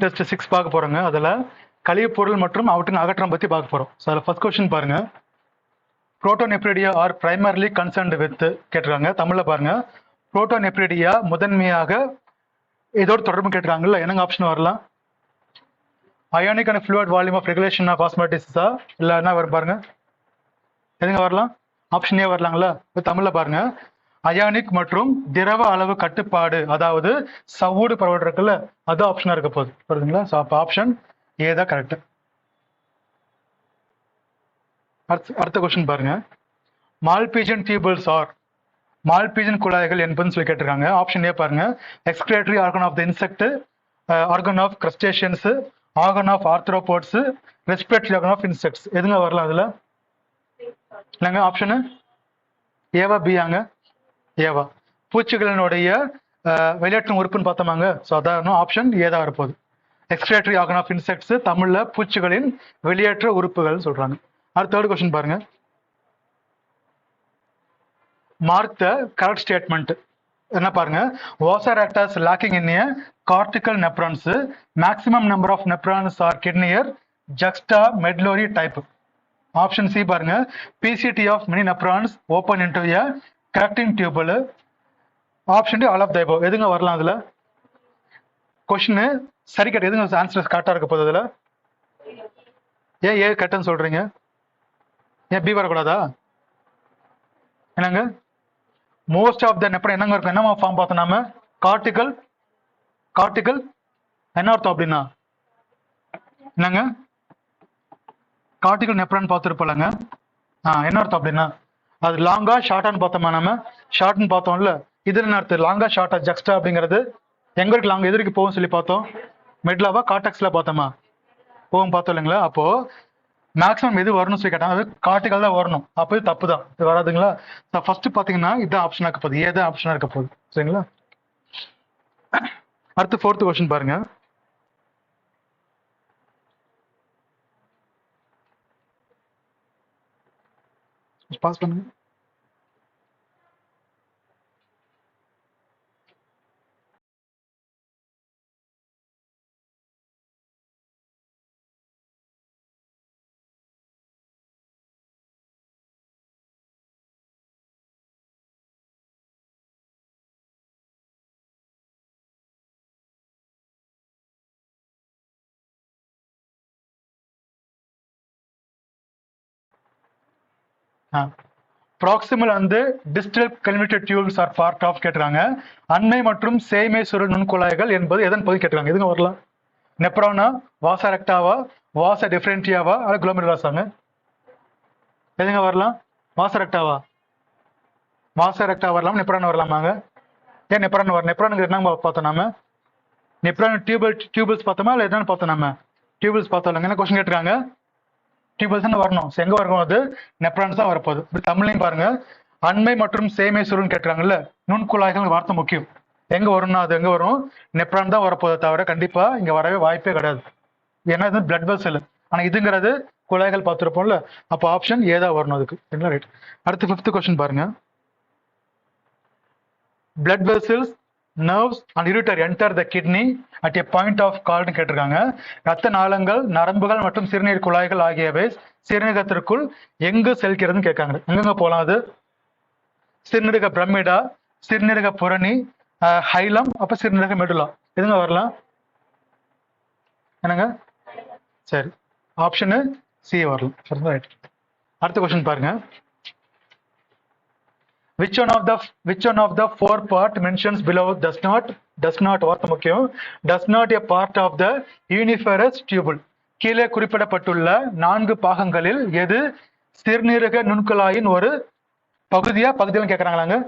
Test 6 பார்க்க போறோங்க. அதில் கழிவுப்பொருள் மற்றும் அவற்றின் அகற்றம் பற்றி பார்க்க போகிறோம். ஸோ அதில் ஃபர்ஸ்ட் கொஸ்டின் பாருங்க. புரோட்டோநெப்ரிடியா ஆர் பிரைமர்லி கன்சர்ன்டு வித் கேட்டிருக்காங்க. தமிழில் பாருங்க, புரோட்டோநெப்ரிடியா முதன்மையாக இதோட தொடர்பு கேட்டிருக்காங்கல்ல, என்னங்க ஆப்ஷன் வரலாம்? Ionic and fluid volume of regulation of ஆஸ்மாட்டிஸா இல்லை என்ன வரும் பாருங்க, எதுங்க வரலாம்? ஆப்ஷன் ஏ வரலாங்களா? இப்போ தமிழில் பாருங்க, அயானிக் மற்றும் திரவ அளவு கட்டுப்பாடு, அதாவது சவ்வூடு பரவல் இருக்குல்ல, அது ஆப்ஷனா இருக்க போகுது. புரியுதுங்களா? ஸோ அப்போ ஆப்ஷன் ஏ தான் கரெக்ட். அடுத்த கொஸ்டின் பாருங்க. மால்பீஜன் டியூபிள்ஸ் ஆர் மால்பீஜன் குழாய்கள் என்பதுன்னு சொல்லி கேட்டிருக்காங்க. ஆப்ஷன் ஏ பாருங்க, excretory organ of the insect, organ of crustaceans, organ of arthropods, respiratory organ of insects. எதுங்க வரலாம் அதுல? இல்லைங்க, ஆப்ஷனு ஏவா பியாங்க? ஏவா. பூச்சிகளினுடைய வெளியேற்றும் உறுப்புன்னு பார்த்தோமாங்க. ஸோ அதான் ஆப்ஷன் ஏதா வரப்போகுது. எக்ஸ்கிரேட்டரி ஆர்கன் ஆஃப் இன்செக்ட்ஸ், தமிழ்ல பூச்சிகளின் வெளியேற்ற உறுப்புகள் சொல்றாங்க. அடுத்த தேர்ட் கொஸ்டின் பாருங்க. Mark the correct statement. என்ன பாருங்க, வாசர் ஆக்டர்ஸ் lacking in a cortical nephrons, maximum number of nephrons are கிட்னியர் juxta medullary type. Option C பாருங்க, PCT of many nephrons open into a collecting tubule. Option D all of the above. எதுங்க வரலாம் அதுல? Question சரி correct, எதுங்க answer கரெக்டா இருக்க போகுது அதுல? ஏ கரெக்ட்னு சொல்றீங்க, ஏன் பி வரக்கூடாதா? என்னங்க, மோஸ்ட் ஆஃப் த நெப்ரான் என்னங்க இருக்கும்? என்ன ஃபார்ம் பார்த்தோம் நாம? கார்டிகல். கார்டிகல் என்ன அர்த்தம் அப்படின்னா? என்னங்க, கார்டிகல் நெப்ரான் பார்த்துருப்பலங்க. என்ன அர்த்தம் அப்படின்னா, அது லாங்கா ஷார்ட்டான்னு பார்த்தோமா? நம்ம ஷார்ட்னு பார்த்தோம்ல, இது என்ன அர்த்தம்? லாங்கா ஷார்ட்டா ஜக்ஸ்டா அப்படிங்கிறது எங்க இருக்கு? லாங் எதிர்க்கு போகும் சொல்லி பார்த்தோம். மிட்லாவா கார்டெக்ஸ்ல பார்த்தோமா? போகும் பார்த்தோம் இல்லைங்களா? அப்போ மேக்ஸிமம் எது வரணும்னு சொல்லி கேட்டாங்க, அது கார்டிகல் தான் வரணும். அப்போ இது தப்பு தான், இது வராதுங்களா? ஃபர்ஸ்ட் பார்த்தீங்கன்னா இதுதான் ஆப்ஷனா இருக்க போகுது, ஏதான் ஆப்ஷனா இருக்க போகுது. சரிங்களா? அடுத்து ஃபோர்த் கொஸ்டின் பாருங்க. பாஸ் பண்ணுங்க. ப்ராக்சிமல் வந்து distal convoluted tubes are part of கேட்டிருக்காங்க. அண்மை மற்றும் சேய்மை சுருள் நுண்குழாய்கள் என்பது எதன் பகுதி கேட்டிருக்காங்க. எதுங்க வரலாம்? நெப்ரானா, வாசா ரெக்டாவா, வாசா டிஃபரென்டியாவா, அல்ல குளோமெருலாஸாங்க? எதுங்க வரலாம்? வாசா ரெக்டாவா? வாசா ரெக்டா வரலாம், நெப்ரான் வரலாமாங்க? ஏன் நெப்ரான் வரும்? நெப்ரானுக்கு என்ன பார்த்தோம் நாம? நெப்ரான் டியூபிள்ஸ் பார்த்தோமா இல்லை என்னன்னு பார்த்தோம் நாம? டியூபிள்ஸ் பார்த்தோம் இல்லைங்க. என்ன கொஸ்டின் கேட்டிருக்காங்க? டியூபிள்ஸ் தான் வரணும். எங்க வரணும்? அது நெப்ரான்ஸ் தான் வரப்போகுது. இப்படி தமிழ்லையும் பாருங்க, அண்மை மற்றும் சேமை சுருள்னு கேட்டுறாங்கல்ல, நுண்குழாய்கள் வார்த்தை முக்கியம். எங்க வரும்னா அது எங்க வரும்? நெப்ரான் தான் வரப்போதை தவிர கண்டிப்பா இங்க வரவே வாய்ப்பே கிடையாது. ஏன்னா இது பிளட் வெசல், ஆனா இதுங்கிறது குழாய்கள் பார்த்துருப்போம்ல. அப்போ ஆப்ஷன் ஏதா வரணும் அதுக்கு. சரிங்களா? ரைட். அடுத்து 5th கொஸ்டின் பாருங்க. blood vessels, nerves and ureter enter the kidney at a point of called கேட்டிருக்காங்க. ரத்த நாளங்கள், நரம்புகள் மற்றும் சிறுநீர் குழாய்கள் ஆகியவை சிறுநீரகத்திற்குள் எங்கு செல்கிறதுன்னு கேட்காங்க. எங்கெங்க போகலாம் அது? சிறுநீரக பிரமிடா, சிறுநீரக புரணி, ஹைலம், அப்ப சிறுநீரக மெடுலா. எதுங்க வரலாம்? என்னங்க? சரி, ஆப்ஷனு சி வரலாம். ரைட். அடுத்த கொஸ்டின் பாருங்க. Which one of the four part mentions below does not வார்த்தை முக்கியம், does not a part of the uniferous tubule. கீழே குறிப்பிடப்பட்டுள்ள 4 பாகங்களில் எது சிறுநீரக நுண்குழாயின் ஒரு பகுதியில் கேட்கறாங்களாங்க?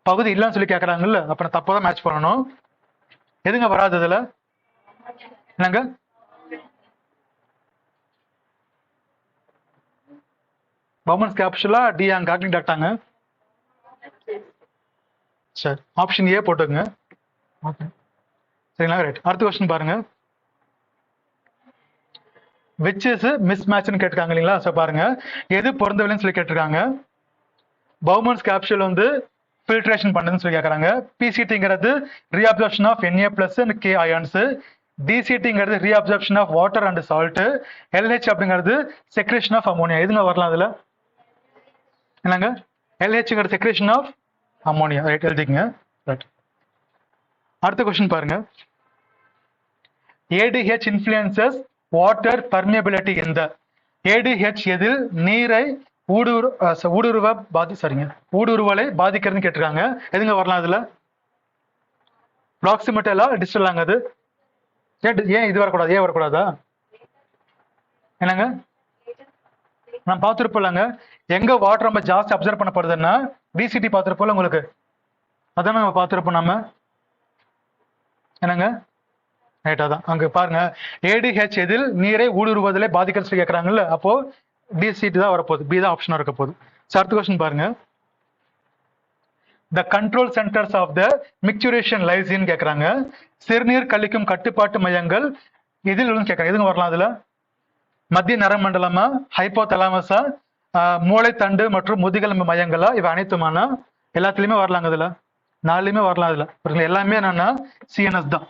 பகுதி இல்லைன்னு சொல்லி கேட்கறாங்கல்ல, அப்ப நான் தப்பதான் மேட்ச் பண்ணணும். எதுங்க வராது இதுல? என்னங்க, பவுமன்ஸ் கேப்சுலா, டி காக்னிங் டாக்டாங்க? சரி, ஆப்ஷன் ஏ போட்டுங்க. சரிங்களா? ரைட். அடுத்த கொஸ்டின் பாருங்க. which is mismatch கேட்டிருக்காங்க இல்லைங்களா? ஸோ பாருங்க, எது பொருந்தவில்லைன்னு சொல்லி கேட்டிருக்காங்க. பவுமன்ஸ் கேப்சூல் வந்து ஃபில்ட்ரேஷன் பண்ணுதுன்னு சொல்லி கேட்குறாங்க. PCTங்கிறது reabsorption of Na+ and K ions. டிசிடிங்கிறது reabsorption of water and salt, LH அப்படிங்கிறது செக்ரேஷன் ஆஃப் அமோனியா. எதுங்க வரலாம் அதுல என்னங்க? எல்ஹெச்ங்கிறது செக்ரேஷன் ஆஃப் அமோனியா. ரைட், எழுதிக்கங்க. ரைட், அடுத்த கொஸ்டின் பாருங்க. ADH influences water permeability in the ADH எதில் நீரை ஊடுருவலை பாதிக்கிறதுன்னு கேட்டிருக்காங்க. எதுங்க வரலாம் அதுல? ப்ராக்சிமேட்டலா டிஸ்டலாங்க அது? ஏன் இது வரக்கூடாது, ஏன் வரக்கூடாதா என்னங்க? நான் பார்த்துருப்போம்லங்க, எங்க வாட்டர் நம்ம ஜாஸ்தி அப்சர்வ் பண்ணப்படுதுன்னா டிசிடி பார்த்துருப்போம்ல உங்களுக்கு, அதான் நம்ம பார்த்துருப்போம் நம்ம என்னங்க? ரைட்டா தான். அங்க பாருங்க, ADH எதில் நீரை ஊடுருவதிலே பாதிக்கிறது கேட்கறாங்கல்ல, அப்போ டிசிடி தான் வரப்போகுது, பி தான் ஆப்ஷனா இருக்க போகுது. அடுத்த கொஸ்டின் பாருங்க. The control centers of the micturition lies in கேட்கறாங்க. சிறுநீர் கழிக்கும் கட்டுப்பாட்டு மையங்கள் இதில் கேட்கறாங்க. எதுங்க வரலாம் அதுல? மத்திய நரமண்டலமா, ஹைப்போதலாமஸா, மூளைத்தண்டு மற்றும் முதுகெலும்பு மையங்களா, இவை அனைத்துமானா? எல்லாத்துலயுமே வரலாங்க. அதுல 4லுமே வரலாம். அதுல எல்லாமே என்னன்னா சிஎன்எஸ் தான்.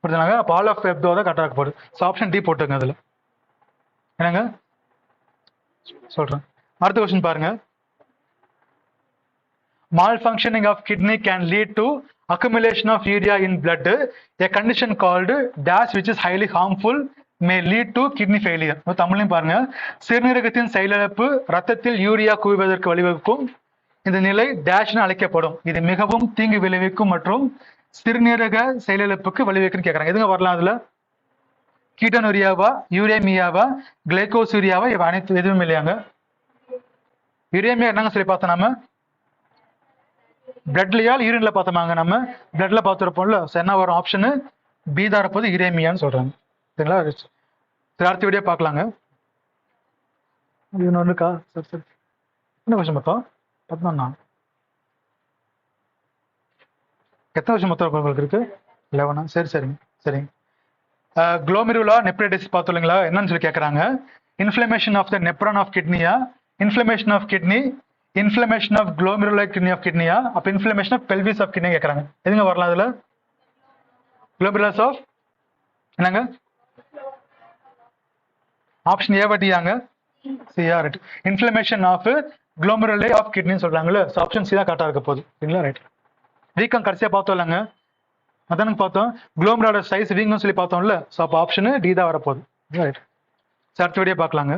புரிஞ்சுனாங்க? அப்போ ஆல் ஆஃப் எப்தோ தான் கரெக்டாக போகுது. ஸோ ஆப்ஷன் டி போட்டுங்க அதுல என்னங்க சொல்றேன். அடுத்த கொஸ்டின் பாருங்க. Malfunctioning of kidney can lead to accumulation of urea in blood. A condition called dash which is highly harmful may lead to kidney failure. தமிழையும் பாருங்க. சிறுநீரகத்தின் செயலிழப்பு ரத்தத்தில் யூரியா குவிவதற்கு வழிவகுக்கும். இந்த நிலை டேஷ்னு அழைக்கப்படும். இது மிகவும் தீங்கு விளைவிக்கும் மற்றும் சிறுநீரக செயலிழப்புக்கு வழிவகுக்குன்னு கேட்கறாங்க. எதுங்க வரலாம் அதுல? கீட்டோனூரியாவா, யூரேமியாவா, கிளைகோசூரியாவா, இவ அனைத்து எதுவும் இல்லையாங்க. யூரேமியா என்னங்க சொல்லி பார்த்தோம் நம்ம? பிளட்லயா யூரின்ல பார்த்தோமாங்க? நம்ம பிளட்ல பார்த்துருப்போம்ல. என்ன வரும்? ஆப்ஷனு பி தான் இருப்பது, யூரேமியான்னு சொல்றாங்க. சரிங்களா? அடுத்த வீடியோ பார்க்கலாங்க. இன்னொன்று இருக்கா? சரி சரி, என்ன கொஸ்டின் மொத்தம்? 11. எத்தனை வருஷம் மொத்தம் உங்களுக்கு இருக்கு? 11. சரி சரிங்க சரிங்க. குளோமெருலா நெப்ரைட்டிஸ் பார்த்தோம் இல்லைங்களா, என்னன்னு சொல்லி கேட்கறாங்க. Inflammation of the nephron of கிட்னியா, inflammation of kidney, inflammation of glomerula kidney of கிட்னியா, அப்ப inflammation of pelvis of kidney கேட்கறாங்க. எதுங்க வரலாம் அதுல? குளோமெருலஸ் ஆஃப் என்னங்க? ஆப்ஷன் ஏ வட்டியாங்க. சிஆர். Right, inflammation of glomeruli of கிட்னின்னு சொல்றாங்கல்ல. ஆப்ஷன் சி தான் கரெக்டா இருக்க போகுது. சரிங்களா? ரைட். வீக்கம் கடைசியா பார்த்தோம் இல்லைங்க, அதானுங்க பார்த்தோம். குளோமெருலோட சைஸ் வீங்கம் சொல்லி பார்த்தோம்ல. ஸோ அப்போ ஆப்ஷனு டி தான் வரப்போகுது. ரைட், அடுத்த வீடியோ பார்க்கலாங்க.